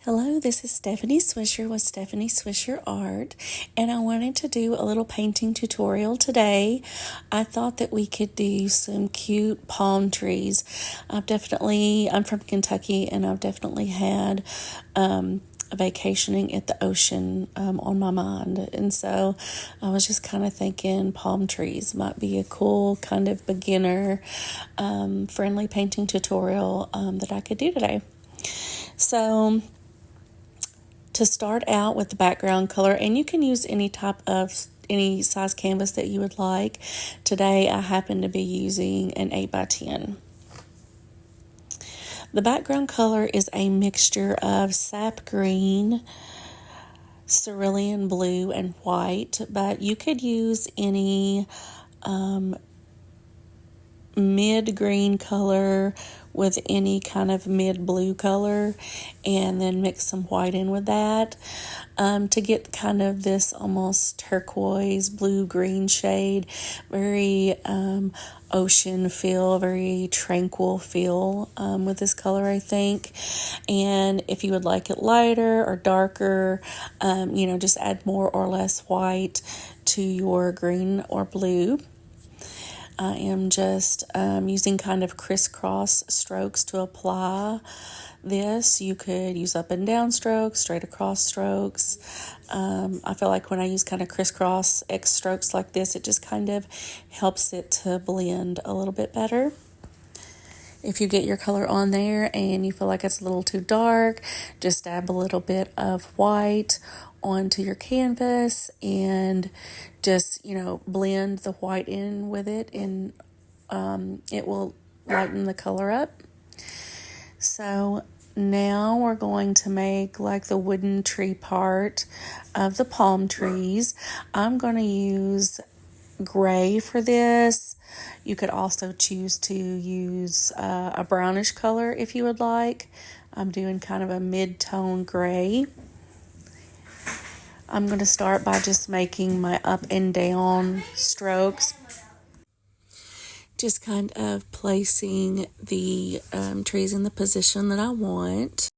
Hello, this is Stephanie Swisher with Stephanie Swisher Art, and I wanted to do a little painting tutorial today. I thought that we could do some cute palm trees. I'm from Kentucky, and I've definitely had vacationing at the ocean on my mind, and so I was just kind of thinking palm trees might be a cool kind of beginner friendly painting tutorial that I could do today. So to start out with the background color, and you can use any size canvas that you would like. Today I happen to be using an 8x10. The background color is a mixture of sap green, cerulean blue, and white, but you could use any mid-green color with any kind of mid-blue color, and then mix some white in with that to get kind of this almost turquoise blue-green shade. Very ocean feel, very tranquil feel with this color, I think. And if you would like it lighter or darker, just add more or less white to your green or blue. I am just using kind of crisscross strokes to apply this. You could use up and down strokes, straight across strokes. I feel like when I use kind of crisscross X strokes like this, it just kind of helps it to blend a little bit better. If you get your color on there and you feel like it's a little too dark, just dab a little bit of white onto your canvas and just, blend the white in with it, and it will lighten the color up. So now we're going to make like the wooden tree part of the palm trees. I'm going to use gray for this. You could also choose to use a brownish color if you would like. I'm doing kind of a mid-tone gray. I'm going to start by just making my up and down strokes. Just kind of placing the trees in the position that I want.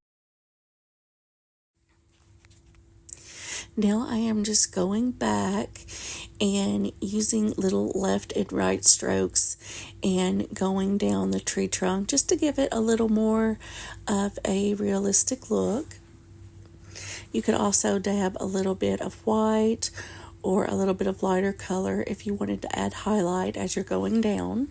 Now I am just going back and using little left and right strokes and going down the tree trunk just to give it a little more of a realistic look. You could also dab a little bit of white or a little bit of lighter color if you wanted to add highlight as you're going down.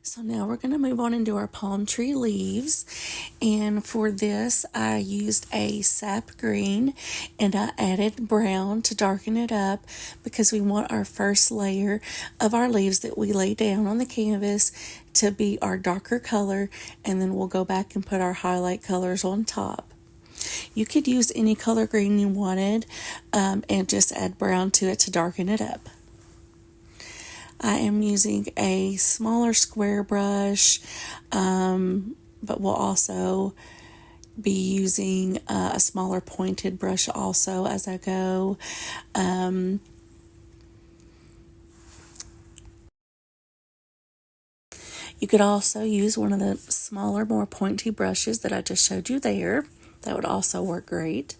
So now we're going to move on into our palm tree leaves, and for this I used a sap green and I added brown to darken it up because we want our first layer of our leaves that we lay down on the canvas to be our darker color, and then we'll go back and put our highlight colors on top. You could use any color green you wanted and just add brown to it to darken it up. I am using a smaller square brush, but we'll also be using a smaller pointed brush also as I go. You could also use one of the smaller, more pointy brushes that I just showed you there. That would also work great.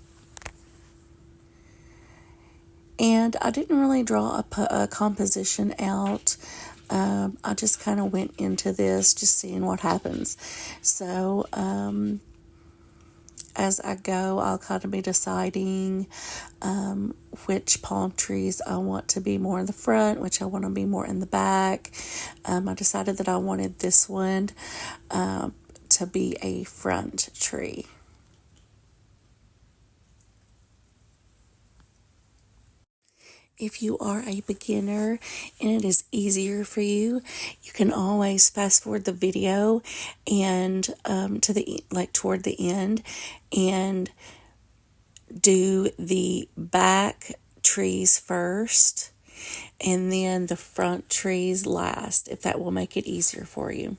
And I didn't really draw a composition out. I just kind of went into this just seeing what happens. So as I go, I'll kind of be deciding which palm trees I want to be more in the front, which I want to be more in the back. I decided that I wanted this one to be a front tree. If you are a beginner and it is easier for you, you can always fast forward the video and to the toward the end and do the back trees first and then the front trees last, if that will make it easier for you.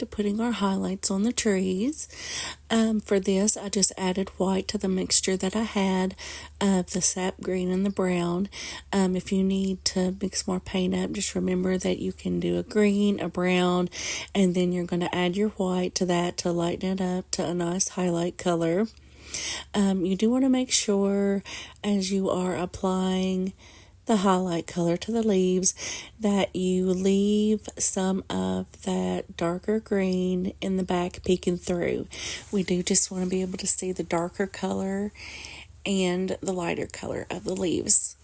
to putting our highlights on the trees. For this, I just added white to the mixture that I had of the sap green and the brown. If you need to mix more paint up, just remember that you can do a green, a brown, and then you're going to add your white to that to lighten it up to a nice highlight color. You do want to make sure as you are applying the highlight color to the leaves that you leave some of that darker green in the back peeking through. We do just want to be able to see the darker color and the lighter color of the leaves.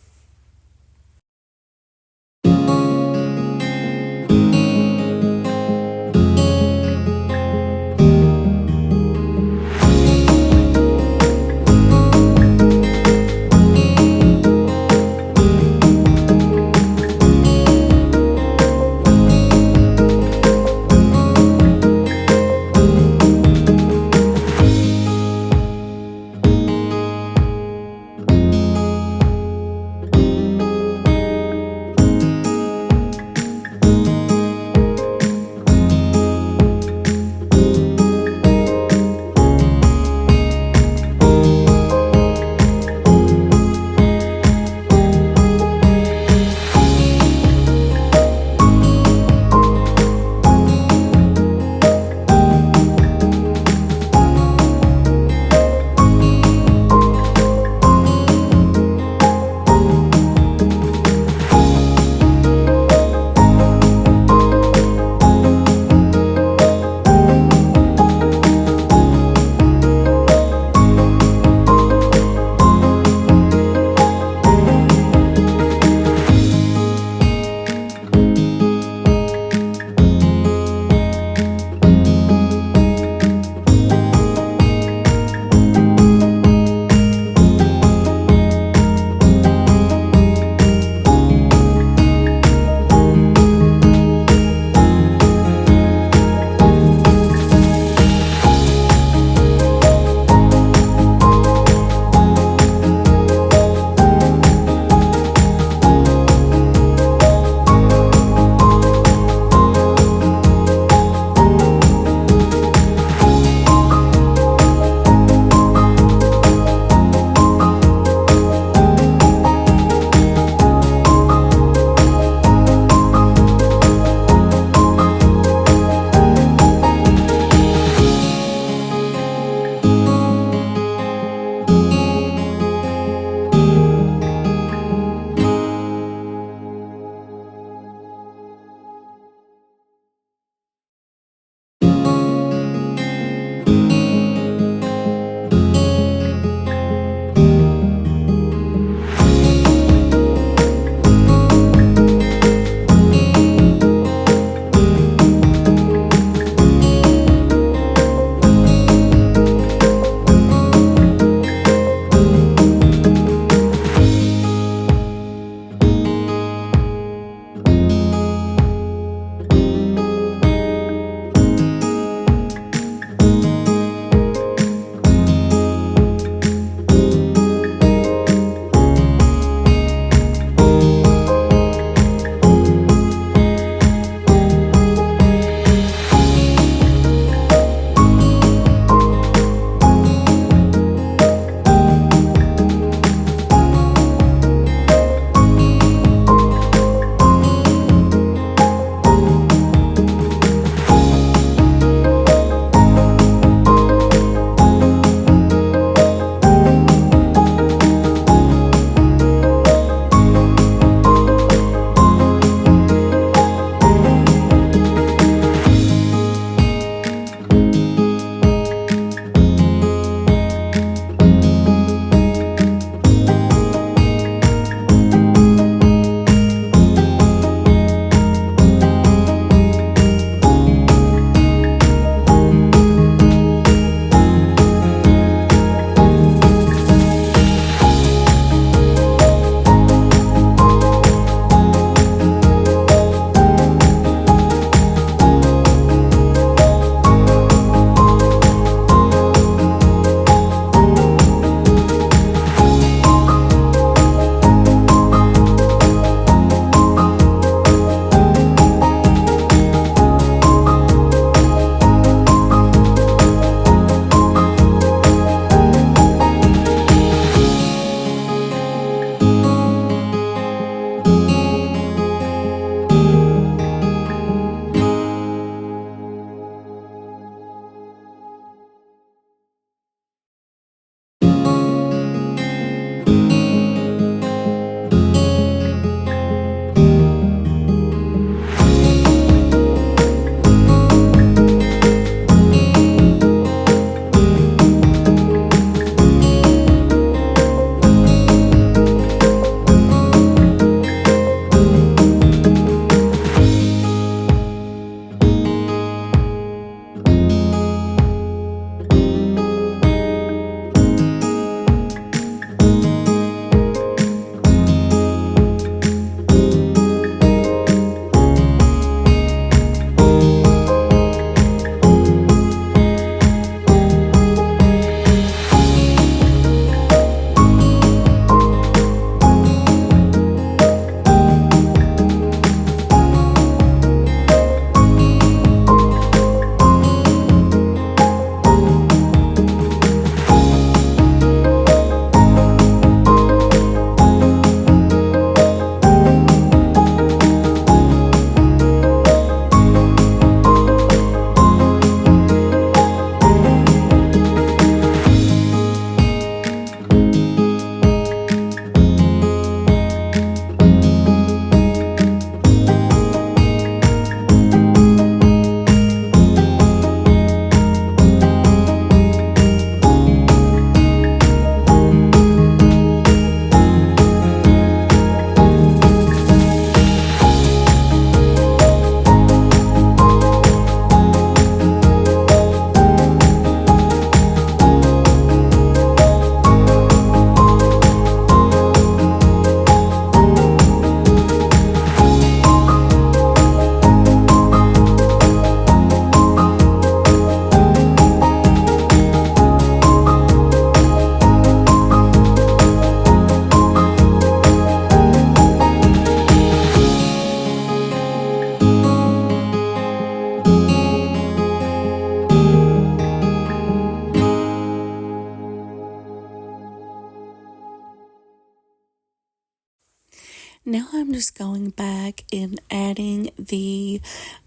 Now I'm just going back and adding the,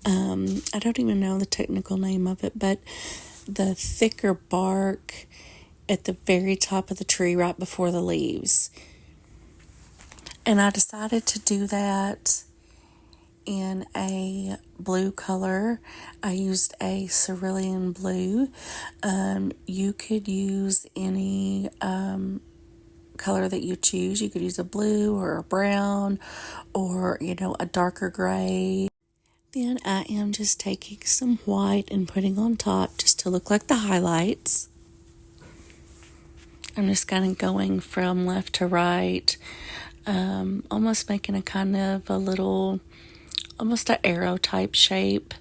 I don't even know the technical name of it, but the thicker bark at the very top of the tree right before the leaves. And I decided to do that in a blue color. I used a cerulean blue. You could use any color that you choose. You could use a blue or a brown or, a darker gray. Then I am just taking some white and putting on top just to look like the highlights. I'm just kind of going from left to right, almost making a kind of a little, almost an arrow type shape,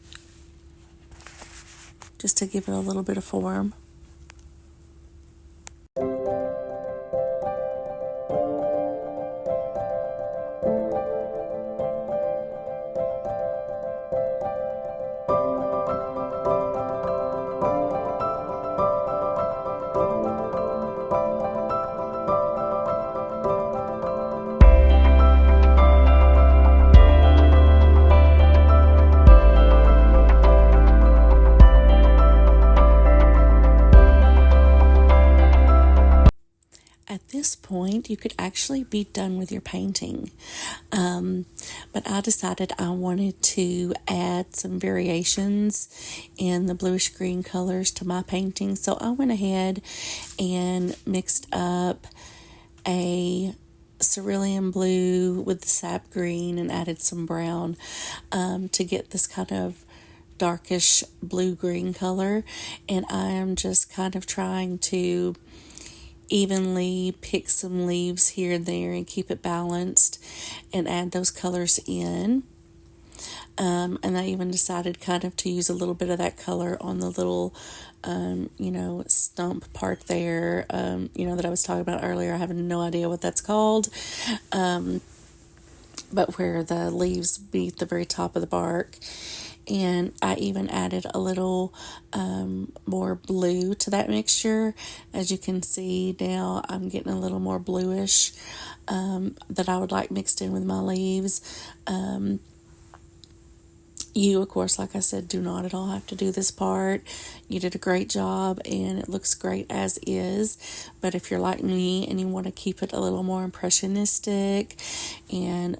just to give it a little bit of form. At this point, you could actually be done with your painting. But I decided I wanted to add some variations in the bluish green colors to my painting. So I went ahead and mixed up a cerulean blue with the sap green and added some brown to get this kind of darkish blue-green color. And I am just kind of trying to evenly pick some leaves here and there and keep it balanced and add those colors in. And I even decided kind of to use a little bit of that color on the little, stump part there, that I was talking about earlier. I have no idea what that's called. But where the leaves meet the very top of the bark. And I even added a little more blue to that mixture. As you can see now, I'm getting a little more bluish that I would like mixed in with my leaves. You, of course, like I said, do not at all have to do this part. You did a great job and it looks great as is. But if you're like me and you want to keep it a little more impressionistic and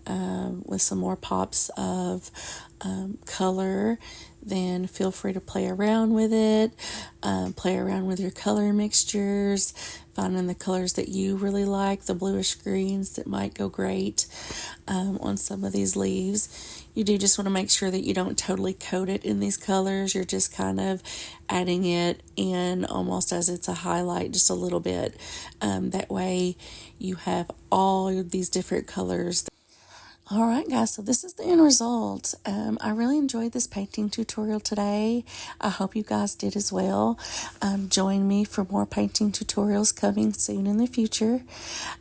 with some more pops of color, then feel free to play around with it. Play around with your color mixtures, finding the colors that you really like, the bluish greens that might go great on some of these leaves. You do just want to make sure that you don't totally coat it in these colors. You're just kind of adding it in almost as it's a highlight, just a little bit. That way you have all of these different colors. All right, guys, so this is the end result. I really enjoyed this painting tutorial today. I hope you guys did as well. Join me for more painting tutorials coming soon in the future.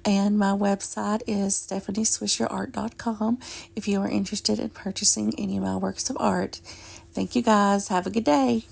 And my website is stephanieswisherart.com if you are interested in purchasing any of my works of art. Thank you, guys. Have a good day.